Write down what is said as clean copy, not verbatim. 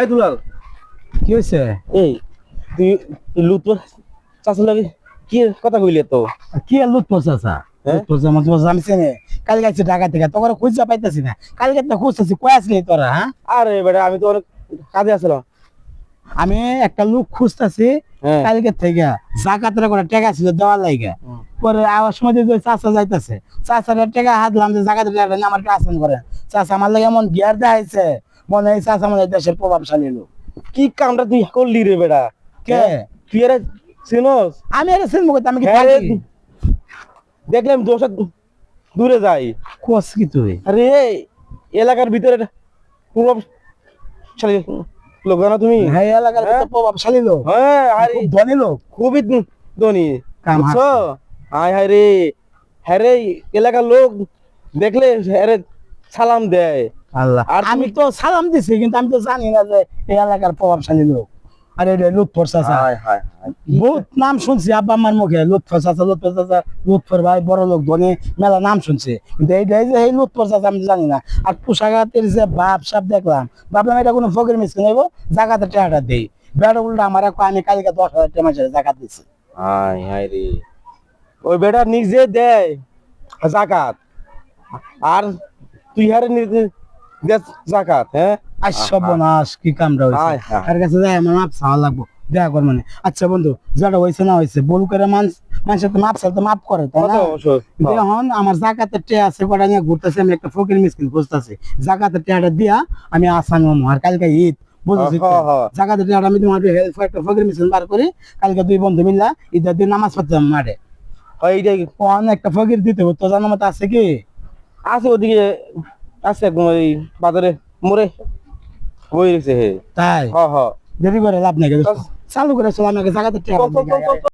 এই দুলাল, কি হয়েছে? এই তুই লুৎফর চাচা লাগে কি কথা কইলি তো? কি আর লুৎফর চাচা? হ্যাঁ? লুৎফর জামা তোমার জানিস না? কাল গেছে ঢাকা থেকে, তোর খুঁজা পাইতাছি না। কাল গেছে খুঁজতেছি, কই আসলি তোরা? হ্যাঁ, আরে বেটা আমি তো অনেক কাজে আসলাম। আমি একটা লোক খুঁজতেছি হ্যাঁ। কালকে থেকে, জাকাতের করে টাকা ছিল দেওয়ার লাইগা। পরে আওয়ার সময় যে চাচা যাইতেছে, চাচার টাকা হাতলাম যে জাকাতের টাকা নিয়ে আমার কাছে করে। চাচা আমার লাগে এমন গিয়ার দেখাইছে, মনে হয় চাচা মনে হয় দেশের প্রভাবশালী লোক। কি কামটা তুই করলি রে বেটা? কে? তুই এর চিনস? আমি আর সিনেমা করতে, আমি কি হ্যাঁ রে, থাকি? দেখলাম দোষা দূরে যাই। কোস কি তুই? আরে এলাকার ভিতরে একটা প্রভাবশালী লোক জানো তুমি? হ্যাঁ, এই এলাকার হ্যাঁ? ভিতর প্রভাবশালী লোক, হ্যাঁ, আরে খুব ধনী লোক। খুবই ধনী, কাম বুঝছো? হাসছে। হায় হায় রে, হ্যাঁ রে, এলাকার লোক দেখলে হ্যাঁ রে সালাম দেয়। আল্লাহ, আর আমি তুমি- তো সালাম দিছি, কিন্তু আমি তো জানি না যে এই এলাকার প্রভাবশালী লোক। আরে এটা লুৎফর চাচা। হায় হায় হায়। বহুত নাম শুনছি আব্বা আমার মুখে, লুৎফর চাচা, লুৎফর চাচা, লুৎফর ভাই বড় লোক, ধনী, মেলা নাম শুনছি, কিন্তু এইটাই যে এই লুৎফর চাচা আমি জানি না। আর পোশাকাতের যে বাপ সাপ দেখলাম, ভাবলাম এটা কোনো ফকির মিসকিন হইব, জাকাতের টাকাটা দেই। বেড়া উল্টা আমার আমি কালকে 10,000 টাকা মাসে জাকাত দিছি। হায় হায় রে, ওই বেটা নিজে দেয় জাকাত, আর তুই হারে নিজে দে জাকাত? হ্যাঁ, আর সর্বনাশ, কি কামটা হয়েছে। হায় হায়। তার কাছে যাই আমার মাপ চাওয়া লাগবো, দেখা কর মানে। আচ্ছা বন্ধু, যেটা হয়েছে না হয়েছে, ভুল করে মানুষের তো মাপ চাইলে তো মাপ করে, তাই না? কিন্তু এখন আমার জাকাতের টেয়া আছে, কটা নিয়ে ঘুরতেছি, আমি একটা ফকির মিসকিন খুঁজতেছি, জাকাতের টেয়াটা দিয়া আমি আসামি হবো। আর কালকে ঈদ, বুঝেছি তো? জাকাতের টেয়াটা আমি তোমার একটা ফকির মিসকিন বার করি, কালকে দুই বন্ধু মিললা ঈদের দিন নামাজ পড়তে যাবো মাঠে। এইটাই একটা ফকির দিতে হতো, জানার মতো আছে কি? আছে ওদিকে, আছে একদম ওই বাজারে মোড়ে বই রয়েছে। হে তাই হ হ, দেরি করে লাভ নাই, চালু করে চলো, আমাকে জাকাতের টেয়া চল চল চল চল।